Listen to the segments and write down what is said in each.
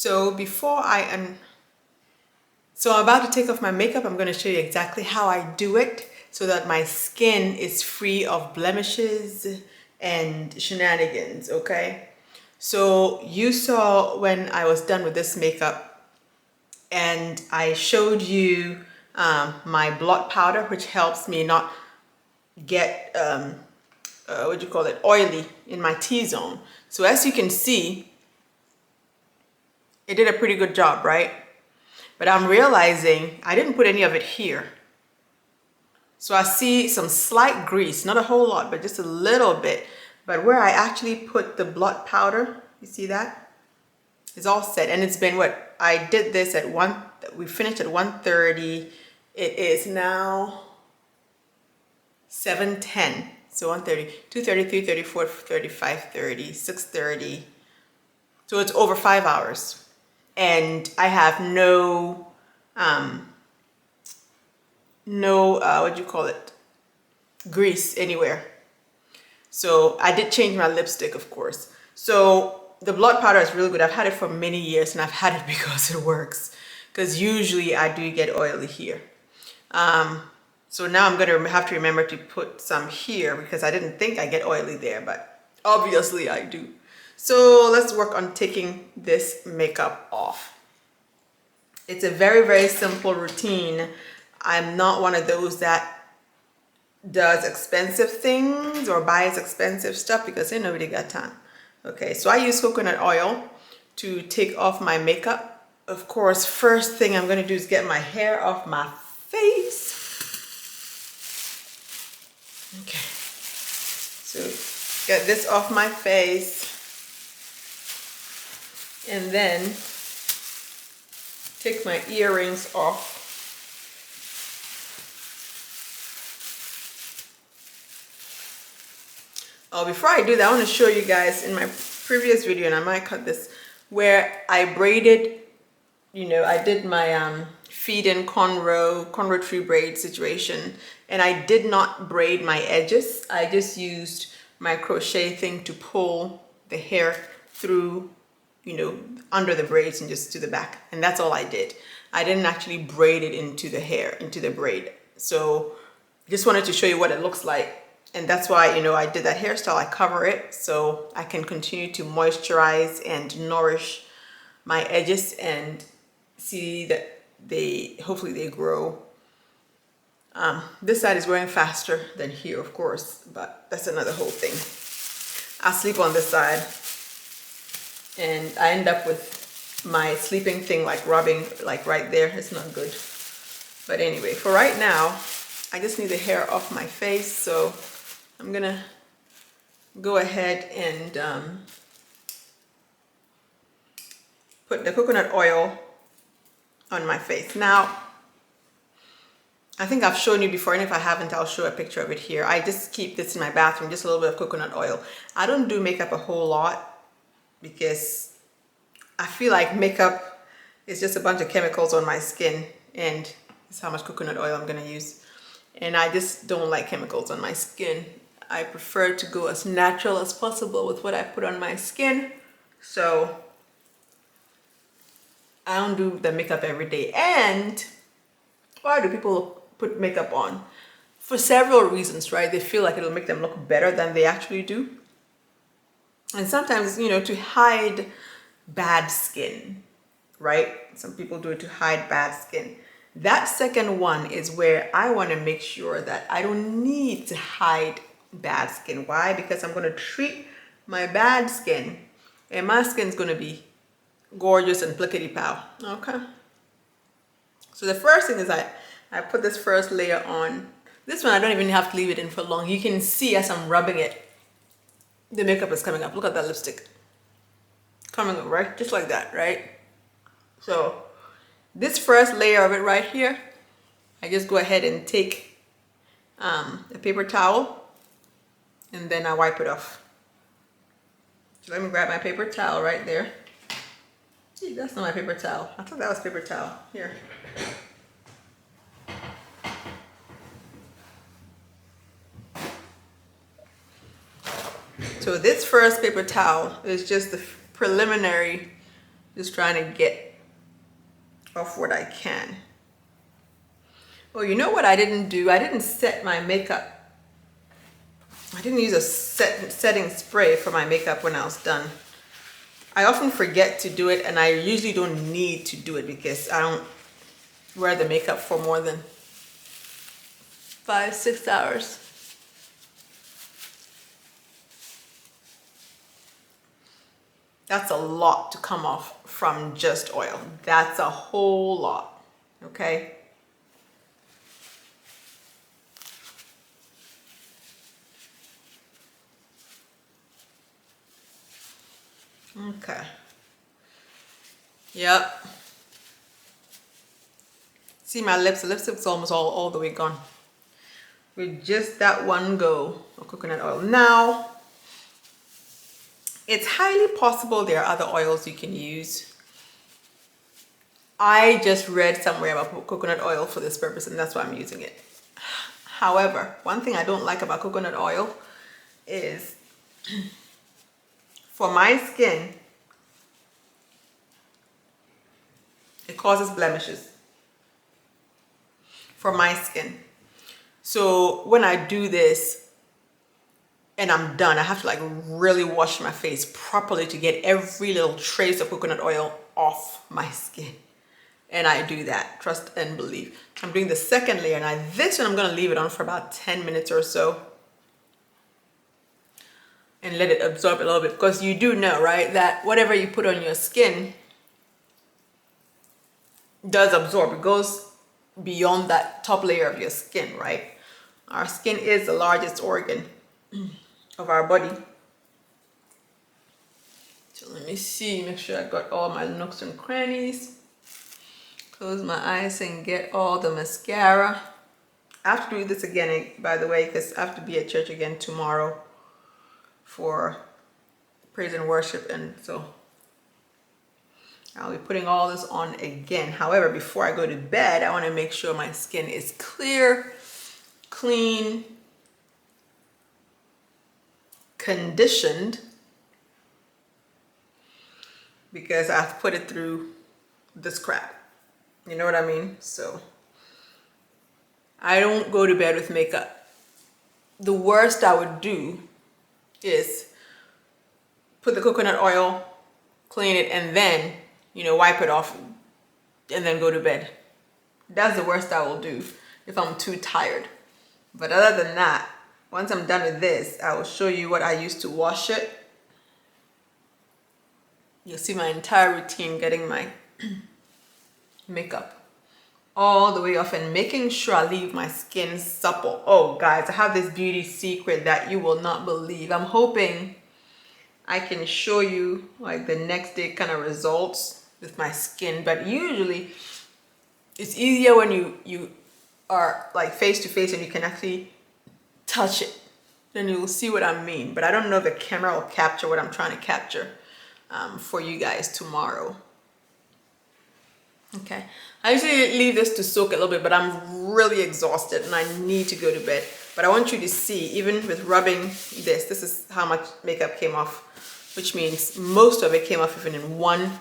So so I'm about to take off my makeup. I'm going to show you exactly how I do it so that my skin is free of blemishes and shenanigans, okay? So you saw when I was done with this makeup and I showed you my blot powder, which helps me not get, oily in my T-zone. So as you can see, it did a pretty good job, right? But I'm realizing I didn't put any of it here. So I see some slight grease, not a whole lot, but just a little bit. But where I actually put the blot powder, you see that? It's all set, and it's been what? I did this at we finished at 1:30. It is now 7:10. So 1:30, 2:30, 3:30, 4:30, 5:30, 6:30. So it's over 5 hours. And I have no grease anywhere. So I did change my lipstick, of course. So the blot powder is really good. I've had it for many years, and I've had it because it works. Because usually I do get oily here. So now I'm going to have to remember to put some here because I didn't think I get oily there, but obviously I do. So let's work on taking this makeup off. It's a very, very simple routine. I'm not one of those that does expensive things or buys expensive stuff because ain't nobody got time. Okay, so I use coconut oil to take off my makeup. Of course, first thing I'm going to do is get my hair off my face. Okay, so get this off my face and then take my earrings off. Oh, before I do that, I want to show you guys in my previous video, and I might cut this, where I braided, I did my feed-in cornrow tree braid situation, and I did not braid my edges. I just used my crochet thing to pull the hair through, under the braids and just to the back. And that's all I did. I didn't actually braid it into the hair, into the braid. So just wanted to show you what it looks like. And that's why, I did that hairstyle. I cover it so I can continue to moisturize and nourish my edges and see that hopefully they grow. This side is growing faster than here, of course, but that's another whole thing. I sleep on this side and I end up with my sleeping thing like rubbing like right there. It's not good. But anyway, for right now, I just need the hair off my face, so I'm gonna go ahead and put the coconut oil on my face. Now, I think I've shown you before, and if I haven't, I'll show a picture of it here. I just keep this in my bathroom, just a little bit of coconut oil. I don't do makeup a whole lot because I feel like makeup is just a bunch of chemicals on my skin, and this is how much coconut oil I'm gonna use. And I just don't like chemicals on my skin. I prefer to go as natural as possible with what I put on my skin. So I don't do the makeup every day. And why do people put makeup on? For several reasons, right? They feel like it'll make them look better than they actually do. And sometimes, to hide bad skin, right? Some people do it to hide bad skin. That second one is where I want to make sure that I don't need to hide bad skin. Why? Because I'm going to treat my bad skin, and my skin's going to be gorgeous and plickety-pow. Okay. So the first thing is I put this first layer on. This one I don't even have to leave it in for long. You can see as I'm rubbing it, the makeup is coming up. Look at that lipstick coming up, right? Just like that, right? So this first layer of it right here, I just go ahead and take a paper towel and then I wipe it off. So let me grab my paper towel right there. Gee, that's not my paper towel. I thought that was paper towel. Here. So this first paper towel is just the preliminary Just trying to get off what I can. Oh, you know what I didn't do? I didn't set my makeup. I didn't use a setting spray for my makeup when I was done. I often forget to do it, and I usually don't need to do it because I don't wear the makeup for more than 5-6 hours. That's a lot to come off from just oil. That's a whole lot, okay? Okay. Yep. See my lips? The lipstick's almost all the way gone. With just that one go of coconut oil. Now, it's highly possible there are other oils you can use. I just read somewhere about coconut oil for this purpose, and that's why I'm using it. However, one thing I don't like about coconut oil is for my skin, it causes blemishes for my skin. So when I do this and I'm done, I have to like really wash my face properly to get every little trace of coconut oil off my skin. And I do that, trust and believe. I'm doing the second layer. Now this one I'm gonna leave it on for about 10 minutes or so and let it absorb a little bit, because you do know, right, that whatever you put on your skin does absorb. It goes beyond that top layer of your skin, right? Our skin is the largest organ of our body. So let me see, make sure I got all my nooks and crannies. Close my eyes and get all the mascara. I have to do this again, by the way, because I have to be at church again tomorrow for praise and worship, and so I'll be putting all this on again. However, before I go to bed, I want to make sure my skin is clear, clean, conditioned, because I have to put it through this crap. You know what I mean? So I don't go to bed with makeup. The worst I would do is put the coconut oil, clean it, and then, you know, wipe it off and then go to bed. That's the worst I will do if I'm too tired. But other than that, once I'm done with this, I will show you what I use to wash it. You'll see my entire routine getting my makeup all the way off and making sure I leave my skin supple. Oh guys, I have this beauty secret that you will not believe. I'm hoping I can show you like the next day kind of results with my skin, but usually it's easier when you are like face to face and you can actually touch it. Then you'll see what I mean. But I don't know if the camera will capture what I'm trying to capture for you guys tomorrow. Okay, I usually leave this to soak a little bit, but I'm really exhausted and I need to go to bed. But I want you to see, even with rubbing this is how much makeup came off, which means most of it came off even in one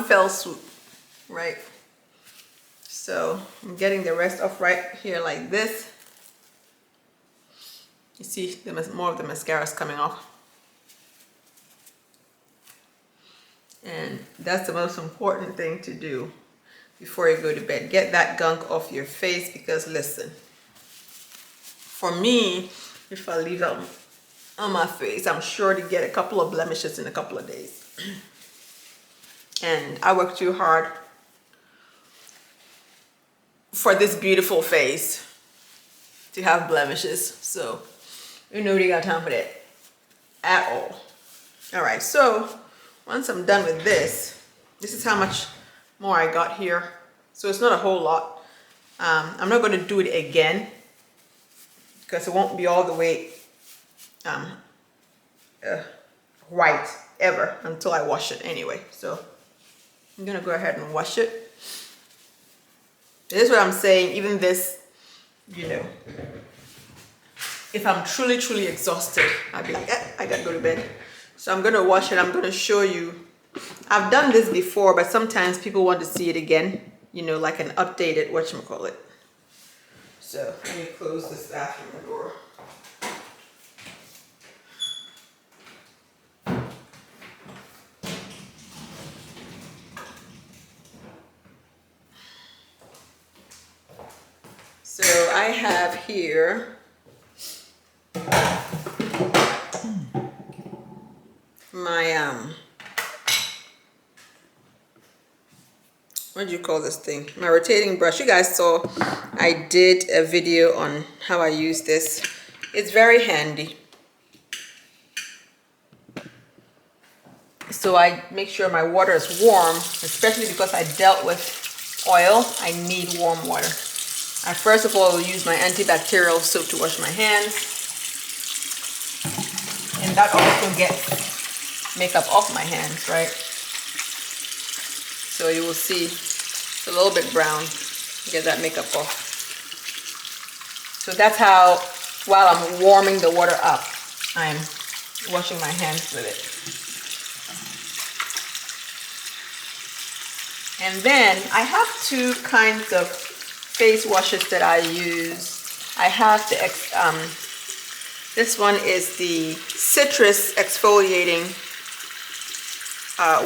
fell swoop, right? So I'm getting the rest off right here like this. You see more of the mascara is coming off. And that's the most important thing to do before you go to bed. Get that gunk off your face, because listen, for me, if I leave it on my face, I'm sure to get a couple of blemishes in a couple of days. And I work too hard for this beautiful face to have blemishes. So you know, you got time for that at all. All right, so once I'm done with this is how much more I got here. So it's not a whole lot. I'm not going to do it again because it won't be all the way white ever until I wash it anyway. So I'm going to go ahead and wash it. This is what I'm saying. Even this, you know, if I'm truly exhausted, I'd be like, I got to go to bed. So I'm gonna wash it. I'm gonna show you. I've done this before, but sometimes people want to see it again, you know, like an updated whatchamacallit. So let me close this bathroom door. So I have here my what do you call this thing? My rotating brush. You guys saw I did a video on how I use this. It's very handy. So I make sure my water is warm, especially because I dealt with oil. I need warm water. I first of all will use my antibacterial soap to wash my hands. And that also gets makeup off my hands, right? So you will see it's a little bit brown. Get that makeup off. So that's how, while I'm warming the water up, I'm washing my hands with it. And then I have two kinds of face washes that I use. I have the this one is the citrus exfoliating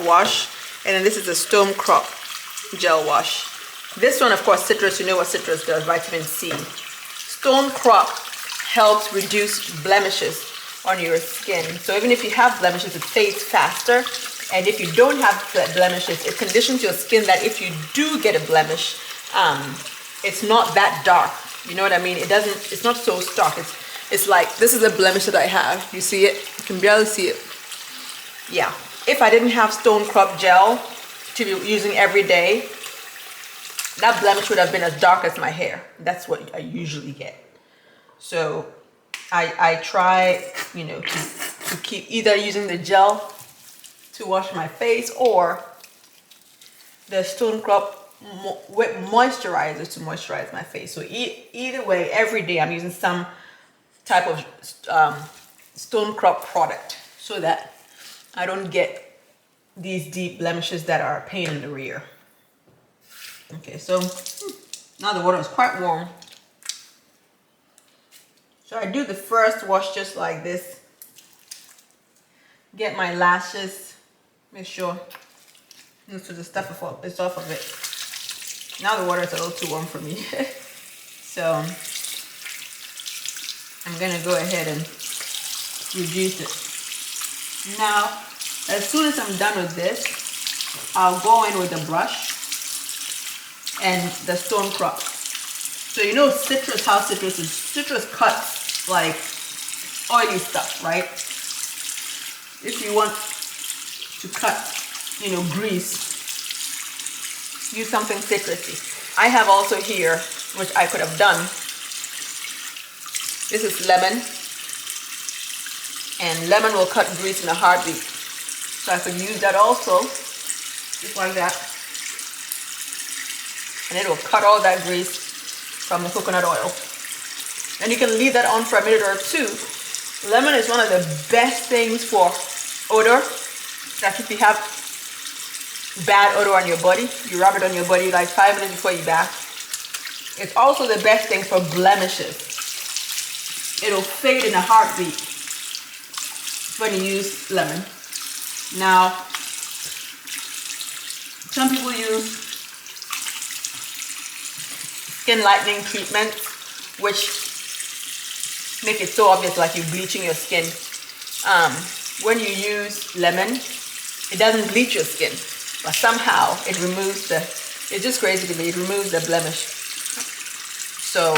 wash, and then this is the stone crop gel wash. This one, of course, citrus, you know what citrus does, vitamin C. Stone crop helps reduce blemishes on your skin. So even if you have blemishes, it fades faster. And if you don't have blemishes, it conditions your skin that if you do get a blemish, it's not that dark. You know what I mean? It's not so stark. It's like, this is a blemish that I have. You see it? You can barely see it. Yeah. If I didn't have stone crop gel to be using every day, that blemish would have been as dark as my hair. That's what I usually get. So I try, you know, to keep either using the gel to wash my face or the stone crop moisturizer to moisturize my face. So either way, every day I'm using some type of stone crop product so that I don't get these deep blemishes that are a pain in the rear. Okay, so now the water is quite warm. So I do the first wash just like this. Get my lashes. Make sure most of the stuff is off of it. Now the water is a little too warm for me. So I'm gonna go ahead and reduce it. Now, as soon as I'm done with this, I'll go in with the brush and the stone crop. So you know citrus, how citrus is. Citrus cuts like oily stuff, right? If you want to cut, you know, grease, use something citrusy. I have also here, which I could have done, this is lemon, and lemon will cut grease in a heartbeat. So I could use that also, just like that, and it will cut all that grease from the coconut oil. And you can leave that on for a minute or two. Lemon is one of the best things for odor. Like if you have bad odor on your body, you rub it on your body like 5 minutes before you bath. It's also the best thing for blemishes. It'll fade in a heartbeat when you use lemon. Now, some people use skin lightening treatments, which make it so obvious like you're bleaching your skin. When you use lemon, it doesn't bleach your skin, but somehow it removes it's just crazy to me, it removes the blemish. So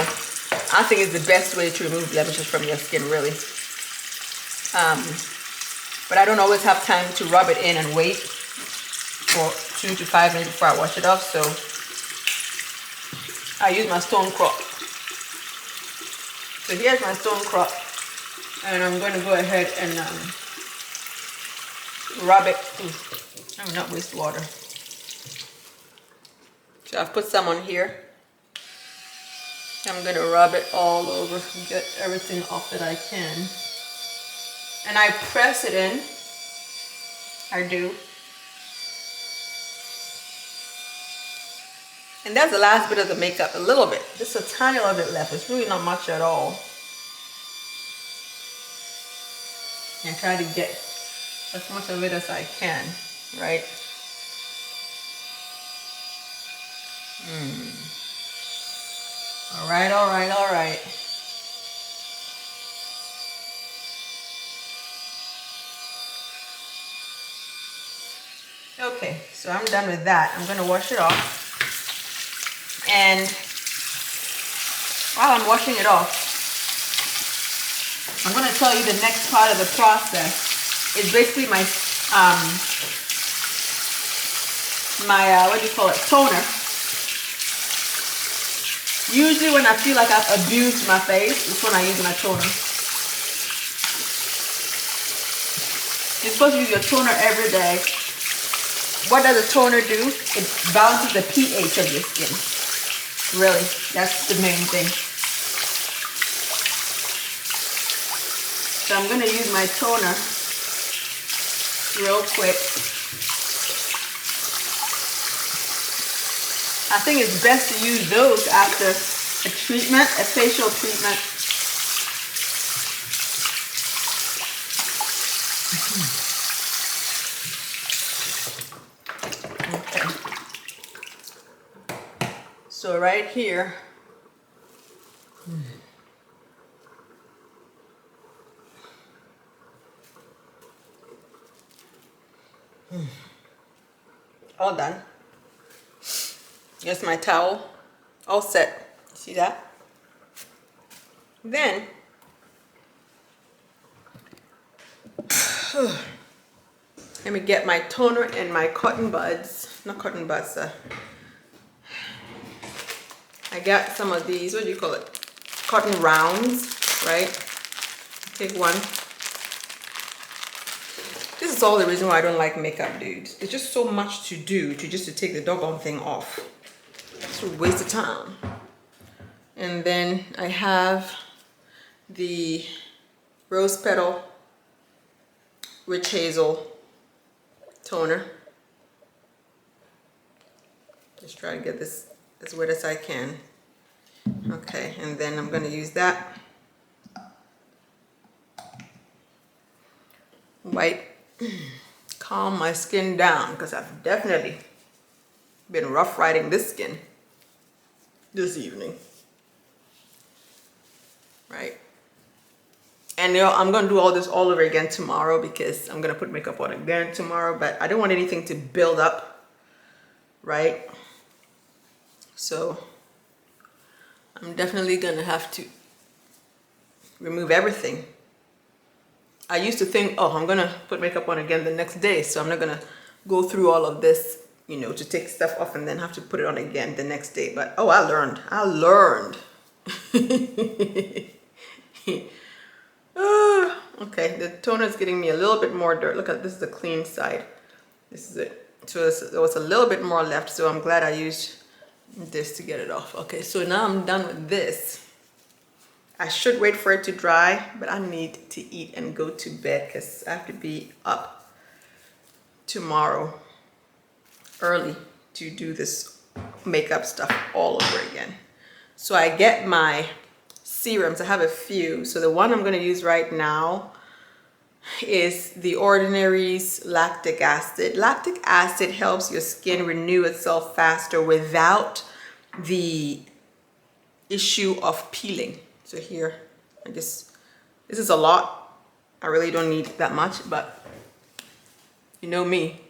I think it's the best way to remove blemishes from your skin, really. But I don't always have time to rub it in and wait for 2 to 5 minutes before I wash it off, so I use my stone crop. So here's my stone crop, and I'm going to go ahead and rub it. I will not waste water. So I've put some on here. I'm going to rub it all over and get everything off that I can. And I press it in I do. And that's the last bit of the makeup, a little bit. Just a tiny little bit left. It's really not much at all. And try to get as much of it as I can, right? All right, all right, all right. Okay, so I'm done with that. I'm gonna wash it off. And while I'm washing it off, I'm gonna tell you the next part of the process is basically my what do you call it, toner. Usually when I feel like I've abused my face, it's when I use my toner. You're supposed to use your toner every day. What does a toner do? It balances the pH of your skin. Really, that's the main thing. So I'm going to use my toner real quick. I think it's best to use those after a treatment, a facial treatment. Okay. So right here, all done. Here's my towel, all set. See that? Then, let me get my toner and my cotton buds. Not cotton buds, I got some of these, what do you call it? Cotton rounds, right? Take one. This is all the reason why I don't like makeup, dudes. There's just so much to do to take the doggone thing off. It's a waste of time. And then I have the rose petal witch hazel toner. Just try to get this as wet as I can. Okay, and then I'm going to use that. Wipe, calm my skin down, because I've definitely been rough riding this skin this evening. Right? And you know, I'm going to do all this all over again tomorrow, because I'm going to put makeup on again tomorrow, but I don't want anything to build up, right? So I'm definitely going to have to remove everything. I used to think, oh, I'm going to put makeup on again the next day, so I'm not going to go through all of this, you know, to take stuff off and then have to put it on again the next day. But, oh, I learned. Okay, the toner is getting me a little bit more dirt. Look at this, is the clean side. This is it. So there was a little bit more left, so I'm glad I used this to get it off. Okay, so now I'm done with this. I should wait for it to dry, but I need to eat and go to bed because I have to be up tomorrow early to do this makeup stuff all over again. So I get my serums. I have a few. So the one I'm going to use right now is the Ordinary's lactic acid. Lactic acid helps your skin renew itself faster without the issue of peeling. So here, this is a lot. I really don't need that much, but you know me.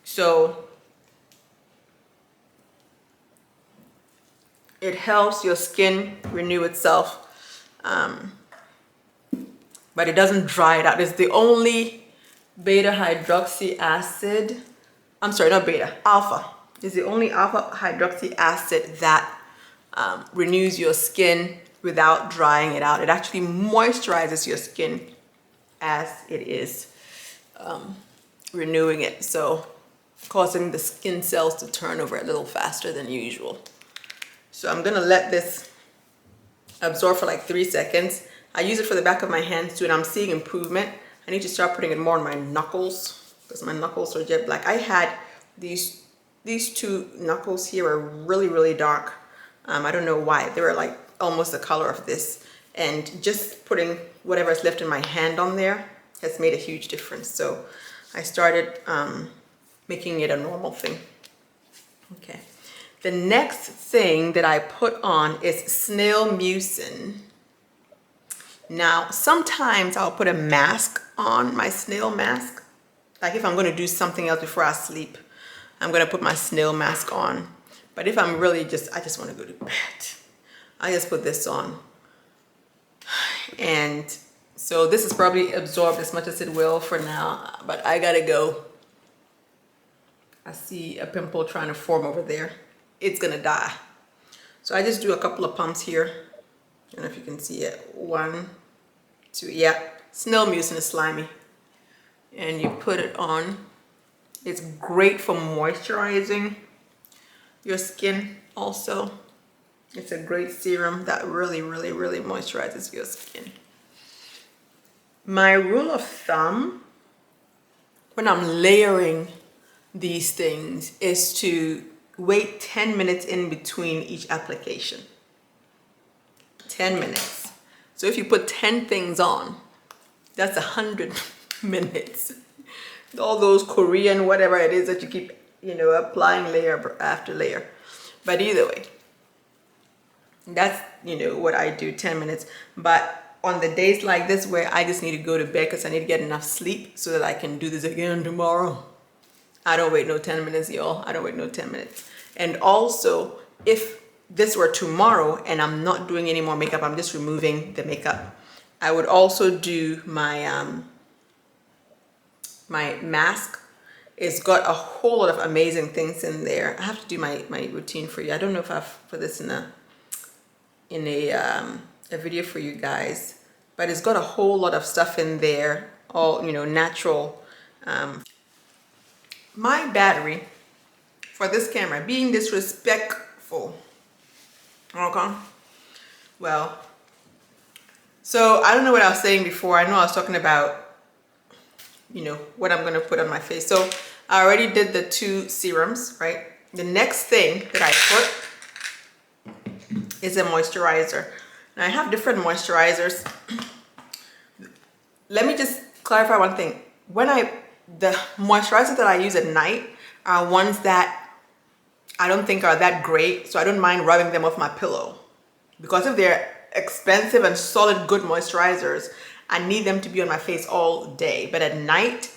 So it helps your skin renew itself, but it doesn't dry it out. It's the only beta hydroxy acid. I'm sorry, not beta, alpha. It's the only alpha hydroxy acid that renews your skin without drying it out. It actually moisturizes your skin as it is renewing it, so causing the skin cells to turn over a little faster than usual. So I'm gonna let this absorb for like 3 seconds. I use it for the back of my hands too, and I'm seeing improvement. I need to start putting it more on my knuckles because my knuckles are jet black. I had these two knuckles here are really dark. I don't know why. They were like almost the color of this, and just putting whatever's left in my hand on there has made a huge difference. So I started making it a normal thing. Okay. The next thing that I put on is snail mucin. Now, sometimes I'll put a mask on, my snail mask. Like if I'm going to do something else before I sleep, I'm going to put my snail mask on. But if I'm really I just want to go to bed, I just put this on. And so this is probably absorbed as much as it will for now, but I gotta go. I see a pimple trying to form over there. It's gonna die. So I just do a couple of pumps here. I don't know if you can see it. 1, 2, yeah. Snail mucin is slimy. And you put it on. It's great for moisturizing your skin also. It's a great serum that really moisturizes your skin. My rule of thumb when I'm layering these things is to wait 10 minutes in between each application. 10 minutes. So if you put 10 things on, that's 100 minutes. All those Korean whatever it is that you keep, applying layer after layer. But either way, that's, what I do, 10 minutes. But on the days like this where I just need to go to bed because I need to get enough sleep so that I can do this again tomorrow, I don't wait no 10 minutes, y'all. I don't wait no 10 minutes. And also, if this were tomorrow and I'm not doing any more makeup, I'm just removing the makeup, I would also do my my mask. It's got a whole lot of amazing things in there. I have to do my routine for you. I don't know if I've put this in a video for you guys, but it's got a whole lot of stuff in there, all natural. My battery for this camera being disrespectful. Okay, well, so I don't know what I was saying before. I know I was talking about what I'm going to put on my face. So I already did the 2 serums, right? The next thing that I put is a moisturizer. Now I have different moisturizers. Let me just clarify one thing. The moisturizers that I use at night are ones that I don't think are that great, so I don't mind rubbing them off my pillow. Because if they're expensive and solid good moisturizers, I need them to be on my face all day. But at night,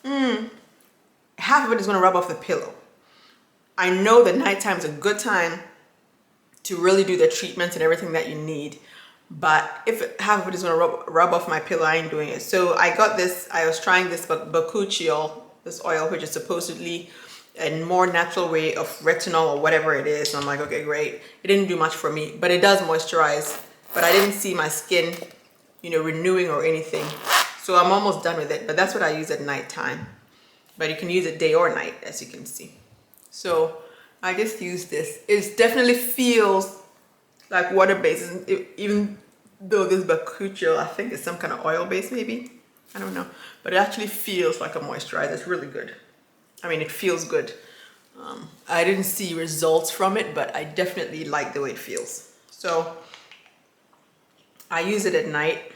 half of it is going to rub off the pillow. I know that nighttime is a good time to really do the treatments and everything that you need. But if half of it is going to rub off my pillow, I ain't doing it. So I got this, I was trying this bakuchiol, this oil, which is supposedly a more natural way of retinol or whatever it is. And I'm like, okay, great. It didn't do much for me, but it does moisturize. But I didn't see my skin, renewing or anything. So I'm almost done with it, but that's what I use at nighttime. But you can use it day or night, as you can see. So I just use this. It definitely feels like water-based, even though this bakuchiol, I think it's some kind of oil-based maybe. I don't know. But it actually feels like a moisturizer. It's really good. I mean, it feels good. I didn't see results from it, but I definitely like the way it feels. So I use it at night.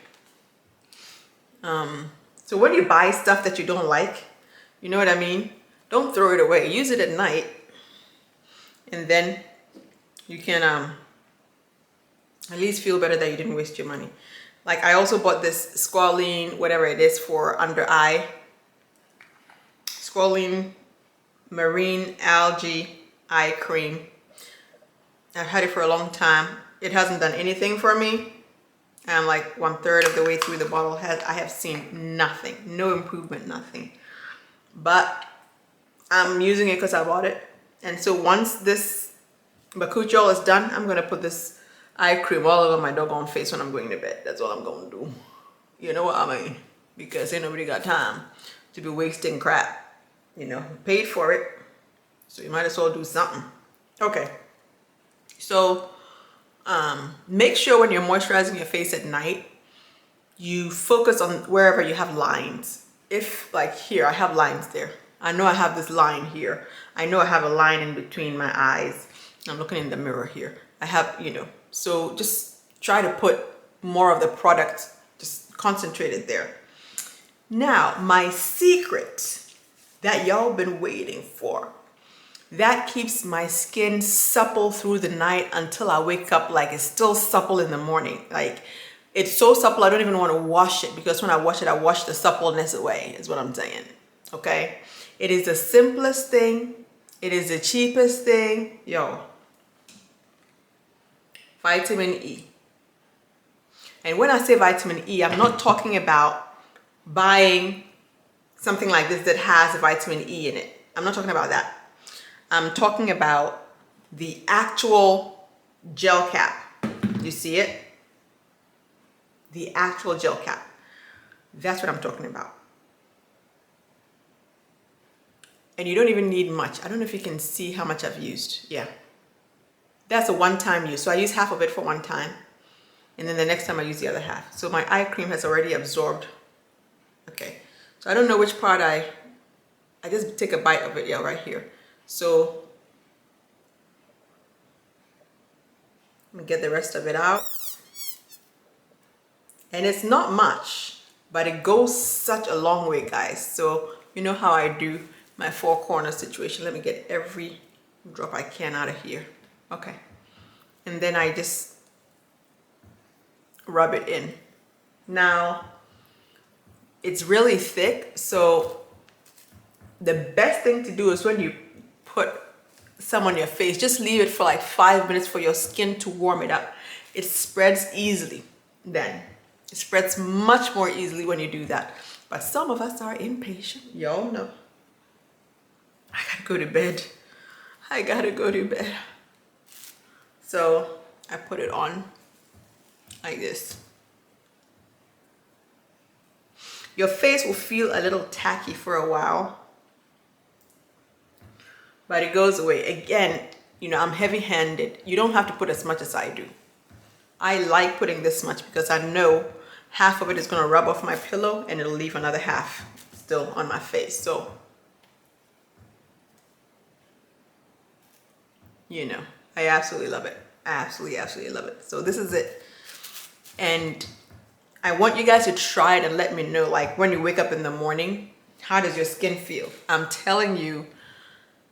So when you buy stuff that you don't like, you know what I mean? Don't throw it away. Use it at night. And then you can at least feel better that you didn't waste your money. Like I also bought this squalene, whatever it is, for under eye. Squalene marine algae eye cream. I've had it for a long time. It hasn't done anything for me. I'm like 1/3 of the way through the bottle. I have seen nothing, no improvement, nothing. But I'm using it because I bought it. And so once this bakuchiol is done, I'm gonna put this eye cream all over my doggone face when I'm going to bed. That's all I'm gonna do. You know what I mean? Because ain't nobody got time to be wasting crap. Paid for it, so you might as well do something. Okay, so make sure when you're moisturizing your face at night, you focus on wherever you have lines. If like here, I have lines there. I know I have this line here. I know I have a line in between my eyes. I'm looking in the mirror here. I have, you know, so just try to put more of the product, just concentrate it there. Now, my secret that y'all been waiting for, that keeps my skin supple through the night until I wake up, like it's still supple in the morning. Like it's so supple, I don't even want to wash it, because when I wash it, I wash the suppleness away, is what I'm saying. Okay? It is the simplest thing. It is the cheapest thing. Yo, vitamin E. And when I say vitamin E, I'm not talking about buying something like this that has a vitamin E in it. I'm not talking about that. I'm talking about the actual gel cap. You see it? The actual gel cap. That's what I'm talking about. And you don't even need much. I don't know if you can see how much I've used. Yeah. That's a one-time use. So I use half of it for one time. And then the next time I use the other half. So my eye cream has already absorbed. Okay. So I don't know which part I just take a bite of it. Yeah, right here. So let me get the rest of it out. And it's not much, but it goes such a long way, guys. So you know how I do my four corner situation. Let me get every drop I can out of here. Okay. And then I just rub it in. Now, it's really thick, so the best thing to do is when you put some on your face, just leave it for like 5 minutes for your skin to warm it up. It spreads easily then. It spreads much more easily when you do that. But some of us are impatient. Y'all know. I gotta go to bed. I gotta go to bed. So I put it on like this. Your face will feel a little tacky for a while, but it goes away. Again, you know, I'm heavy-handed. You don't have to put as much as I do. I like putting this much because I know half of it is going to rub off my pillow and it'll leave another half still on my face. So, you know, I absolutely love it. I absolutely love it. So this is it. And I want you guys to try it and let me know, like when you wake up in the morning, how does your skin feel? I'm telling you,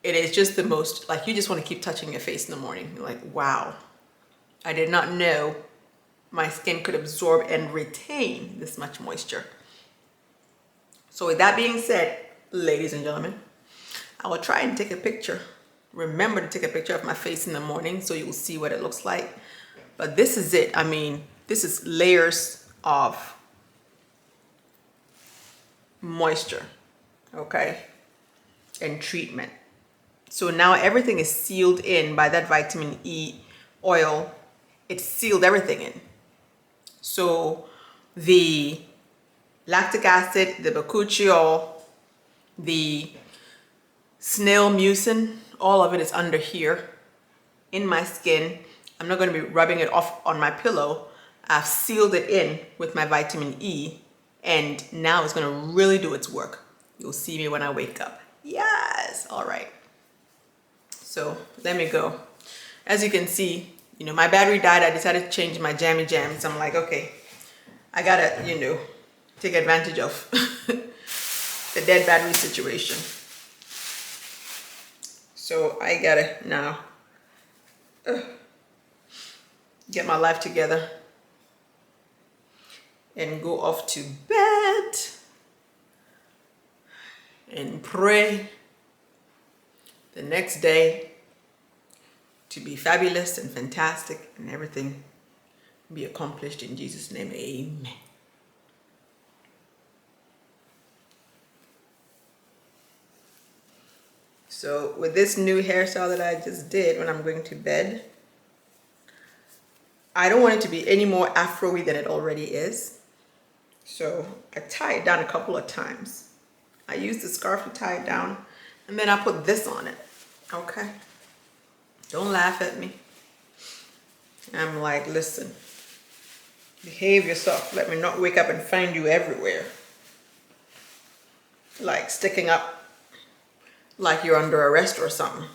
it is just the most, like you just want to keep touching your face in the morning. You're like, wow, I did not know my skin could absorb and retain this much moisture. So with that being said, ladies and gentlemen, I will try and take a picture. Remember to take a picture of my face in the morning so you'll see what it looks like. But this is it. I mean, this is layers of moisture, okay, and treatment. So now everything is sealed in by that vitamin E oil. It sealed everything in. So the lactic acid, the bakuchiol, the snail mucin, all of it is under here in my skin. I'm not going to be rubbing it off on my pillow. I've sealed it in with my vitamin E, and now it's going to really do its work. You'll see me when I wake up. Yes. All right. So let me go. As you can see, you know, my battery died. I decided to change my jammy jams. I'm like, okay, I gotta, you know, take advantage of the dead battery situation. So I gotta now get my life together and go off to bed and pray the next day to be fabulous and fantastic and everything be accomplished in Jesus' name. Amen. So with this new hairstyle that I just did when I'm going to bed, I don't want it to be any more afro-y than it already is. So I tie it down a couple of times. I use the scarf to tie it down, and then I put this on it. Okay? Don't laugh at me. I'm like, listen, Behave yourself. Let me not wake up and find you everywhere. Like sticking up like you're under arrest or something.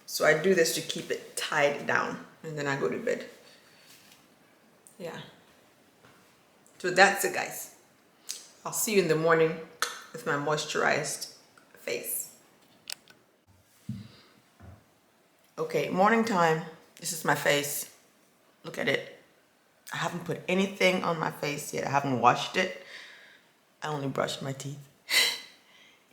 So I do this to keep it tied down, and then I go to bed. Yeah. So that's it, guys. I'll see you in the morning with my moisturized face. Okay, morning time. This is my face. Look at it. I haven't put anything on my face yet. I haven't washed it. I only brushed my teeth.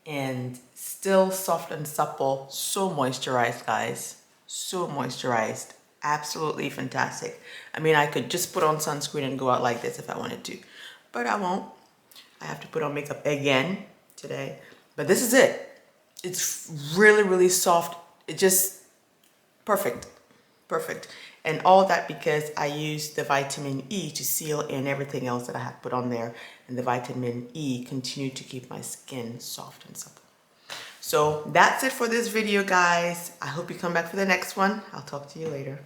And still soft and supple. So moisturized, guys. So moisturized. Absolutely fantastic. I mean, I could just put on sunscreen and go out like this if I wanted to, but I won't. I have to put on makeup again today. But this is it. It's really, really soft. It just perfect. Perfect. And all that because I used the vitamin E to seal in everything else that I had put on there. And the vitamin E continued to keep my skin soft and supple. So that's it for this video, guys. I hope you come back for the next one. I'll talk to you later.